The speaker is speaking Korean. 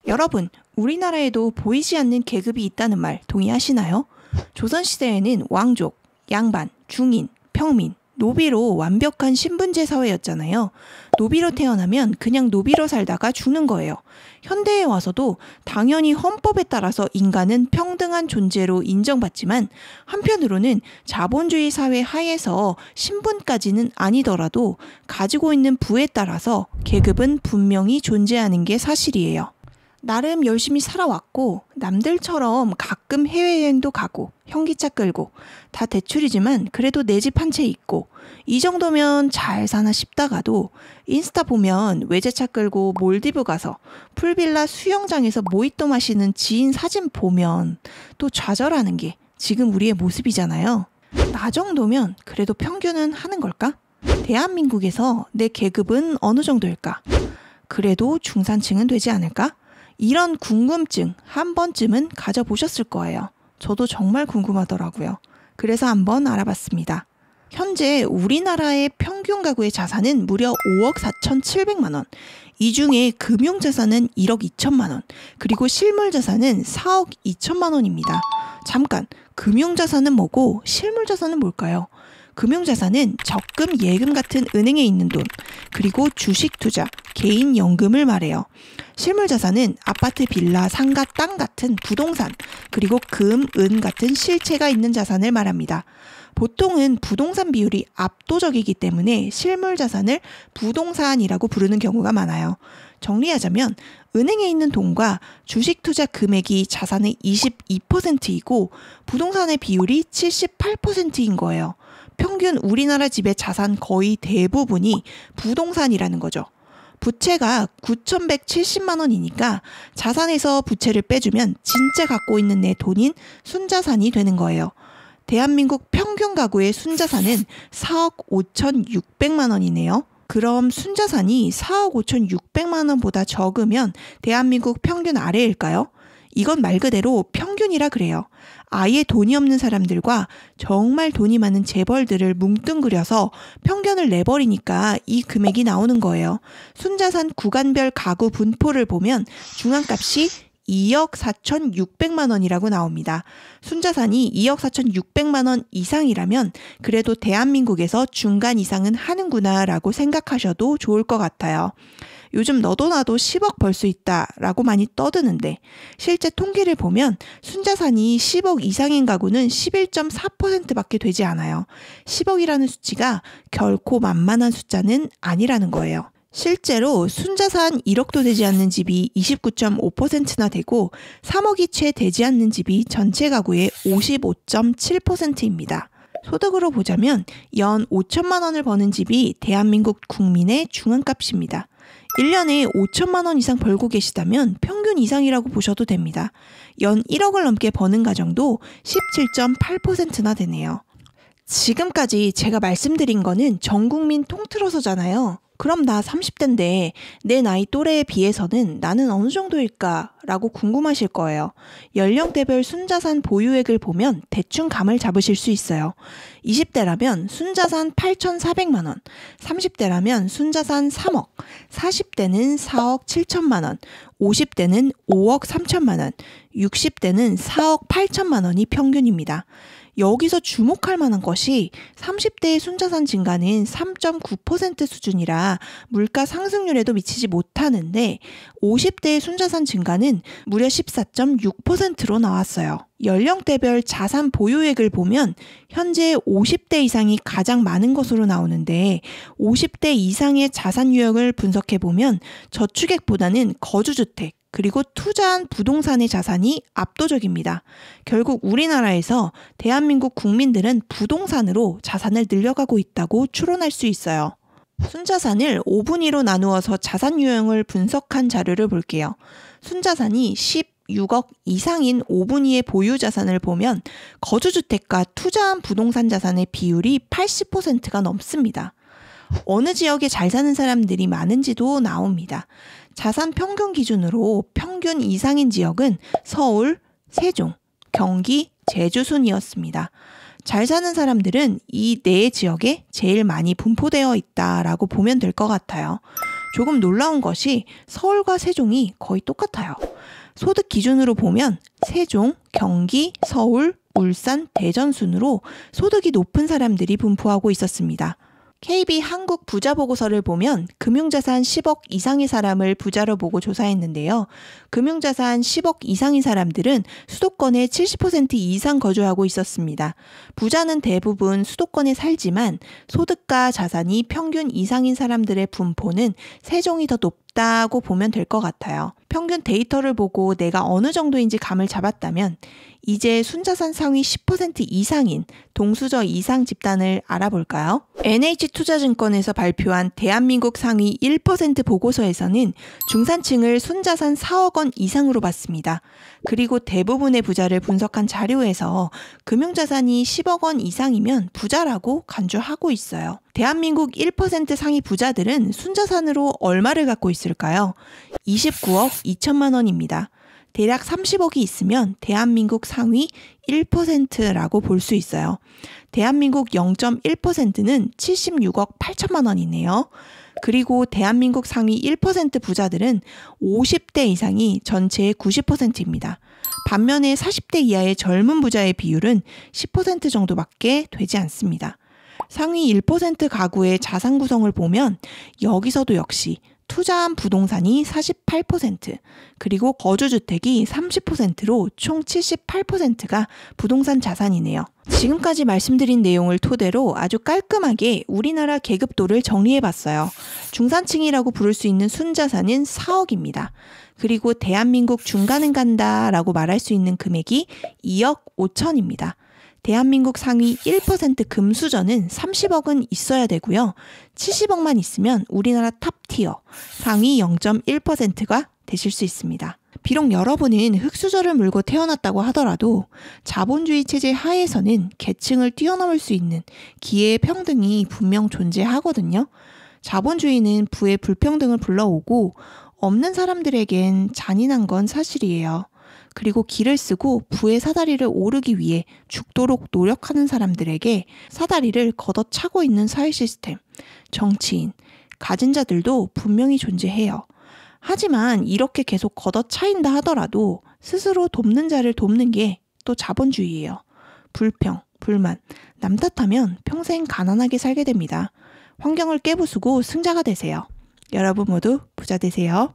여러분, 우리나라에도 보이지 않는 계급이 있다는 말 동의하시나요? 조선시대에는 왕족, 양반, 중인, 평민, 노비로 완벽한 신분제 사회였잖아요. 노비로 태어나면 그냥 노비로 살다가 죽는 거예요. 현대에 와서도 당연히 헌법에 따라서 인간은 평등한 존재로 인정받지만 한편으로는 자본주의 사회 하에서 신분까지는 아니더라도 가지고 있는 부에 따라서 계급은 분명히 존재하는 게 사실이에요. 나름 열심히 살아왔고 남들처럼 가끔 해외여행도 가고 현기차 끌고 다 대출이지만 그래도 내 집 한 채 있고 이 정도면 잘 사나 싶다가도 인스타 보면 외제차 끌고 몰디브 가서 풀빌라 수영장에서 모히또 마시는 지인 사진 보면 또 좌절하는 게 지금 우리의 모습이잖아요. 나 정도면 그래도 평균은 하는 걸까? 대한민국에서 내 계급은 어느 정도일까? 그래도 중산층은 되지 않을까? 이런 궁금증 한 번쯤은 가져보셨을 거예요. 저도 정말 궁금하더라고요. 그래서 한번 알아봤습니다. 현재 우리나라의 평균 가구의 자산은 무려 5억 4,700만 원. 이 중에 금융자산은 1억 2천만 원, 그리고 실물자산은 4억 2천만 원입니다. 잠깐, 금융자산은 뭐고 실물자산은 뭘까요? 금융자산은 적금, 예금 같은 은행에 있는 돈, 그리고 주식 투자, 개인 연금을 말해요. 실물자산은 아파트, 빌라, 상가, 땅 같은 부동산, 그리고 금, 은 같은 실체가 있는 자산을 말합니다. 보통은 부동산 비율이 압도적이기 때문에 실물자산을 부동산이라고 부르는 경우가 많아요. 정리하자면 은행에 있는 돈과 주식 투자 금액이 자산의 22%이고 부동산의 비율이 78%인 거예요. 평균 우리나라 집의 자산 거의 대부분이 부동산이라는 거죠. 부채가 9,170만 원이니까 자산에서 부채를 빼주면 진짜 갖고 있는 내 돈인 순자산이 되는 거예요. 대한민국 평균 가구의 순자산은 4억 5,600만 원이네요. 그럼 순자산이 4억 5,600만 원보다 적으면 대한민국 평균 아래일까요? 이건 말 그대로 평균이라 그래요. 아예 돈이 없는 사람들과 정말 돈이 많은 재벌들을 뭉뚱그려서 평균을 내버리니까 이 금액이 나오는 거예요. 순자산 구간별 가구 분포를 보면 중앙값이 2억 4,600만 원이라고 나옵니다. 순자산이 2억 4,600만 원 이상이라면 그래도 대한민국에서 중간 이상은 하는구나 라고 생각하셔도 좋을 것 같아요. 요즘 너도 나도 10억 벌 수 있다 라고 많이 떠드는데 실제 통계를 보면 순자산이 10억 이상인 가구는 11.4%밖에 되지 않아요. 10억이라는 수치가 결코 만만한 숫자는 아니라는 거예요. 실제로 순자산 1억도 되지 않는 집이 29.5%나 되고 3억이 채 되지 않는 집이 전체 가구의 55.7%입니다. 소득으로 보자면 연 5천만 원을 버는 집이 대한민국 국민의 중앙값입니다. 1년에 5천만 원 이상 벌고 계시다면 평균 이상이라고 보셔도 됩니다. 연 1억을 넘게 버는 가정도 17.8%나 되네요. 지금까지 제가 말씀드린 거는 전 국민 통틀어서잖아요. 그럼 나 30대인데 내 나이 또래에 비해서는 나는 어느 정도일까? 라고 궁금하실 거예요. 연령대별 순자산 보유액을 보면 대충 감을 잡으실 수 있어요. 20대라면 순자산 8,400만 원, 30대라면 순자산 3억, 40대는 4억 7천만 원, 50대는 5억 3천만 원, 60대는 4억 8천만 원이 평균입니다. 여기서 주목할 만한 것이 30대의 순자산 증가는 3.9% 수준이라 물가 상승률에도 미치지 못하는데 50대의 순자산 증가는 무려 14.6%로 나왔어요. 연령대별 자산 보유액을 보면 현재 50대 이상이 가장 많은 것으로 나오는데 50대 이상의 자산 유형을 분석해보면 저축액보다는 거주주택, 그리고 투자한 부동산의 자산이 압도적입니다. 결국 우리나라에서 대한민국 국민들은 부동산으로 자산을 늘려가고 있다고 추론할 수 있어요. 순자산을 5분위로 나누어서 자산 유형을 분석한 자료를 볼게요. 순자산이 16억 이상인 5분위의 보유 자산을 보면 거주주택과 투자한 부동산 자산의 비율이 80%가 넘습니다. 어느 지역에 잘 사는 사람들이 많은지도 나옵니다. 자산 평균 기준으로 평균 이상인 지역은 서울, 세종, 경기, 제주 순이었습니다. 잘 사는 사람들은 이 네 지역에 제일 많이 분포되어 있다라고 보면 될 것 같아요. 조금 놀라운 것이 서울과 세종이 거의 똑같아요. 소득 기준으로 보면 세종, 경기, 서울, 울산, 대전 순으로 소득이 높은 사람들이 분포하고 있었습니다. KB 한국 부자 보고서를 보면 금융자산 10억 이상의 사람을 부자로 보고 조사했는데요. 금융자산 10억 이상의 사람들은 수도권의 70% 이상 거주하고 있었습니다. 부자는 대부분 수도권에 살지만 소득과 자산이 평균 이상인 사람들의 분포는 세종이 더 높다고 보면 될 것 같아요. 평균 데이터를 보고 내가 어느 정도인지 감을 잡았다면 이제 순자산 상위 10% 이상인 동수저 이상 집단을 알아볼까요? NH투자증권에서 발표한 대한민국 상위 1% 보고서에서는 중산층을 순자산 4억 원 이상으로 봤습니다. 그리고 대부분의 부자를 분석한 자료에서 금융자산이 10억 원 이상이면 부자라고 간주하고 있어요. 대한민국 1% 상위 부자들은 순자산으로 얼마를 갖고 있을까요? 29억 2천만 원입니다. 대략 30억이 있으면 대한민국 상위 1%라고 볼 수 있어요. 대한민국 0.1%는 76억 8천만 원이네요. 그리고 대한민국 상위 1% 부자들은 50대 이상이 전체의 90%입니다. 반면에 40대 이하의 젊은 부자의 비율은 10% 정도밖에 되지 않습니다. 상위 1% 가구의 자산 구성을 보면 여기서도 역시 투자한 부동산이 48%, 그리고 거주주택이 30%로 총 78%가 부동산 자산이네요. 지금까지 말씀드린 내용을 토대로 아주 깔끔하게 우리나라 계급도를 정리해봤어요. 중산층이라고 부를 수 있는 순자산은 4억입니다. 그리고 대한민국 중간은 간다라고 말할 수 있는 금액이 2억 5천입니다. 대한민국 상위 1% 금수저는 30억은 있어야 되고요. 70억만 있으면 우리나라 탑티어 상위 0.1%가 되실 수 있습니다. 비록 여러분은 흙수저를 물고 태어났다고 하더라도 자본주의 체제 하에서는 계층을 뛰어넘을 수 있는 기회의 평등이 분명 존재하거든요. 자본주의는 부의 불평등을 불러오고 없는 사람들에겐 잔인한 건 사실이에요. 그리고 길을 쓰고 부의 사다리를 오르기 위해 죽도록 노력하는 사람들에게 사다리를 걷어차고 있는 사회 시스템, 정치인, 가진 자들도 분명히 존재해요. 하지만 이렇게 계속 걷어차인다 하더라도 스스로 돕는 자를 돕는 게 또 자본주의예요. 불평, 불만, 남 탓하면 평생 가난하게 살게 됩니다. 환경을 깨부수고 승자가 되세요. 여러분 모두 부자 되세요.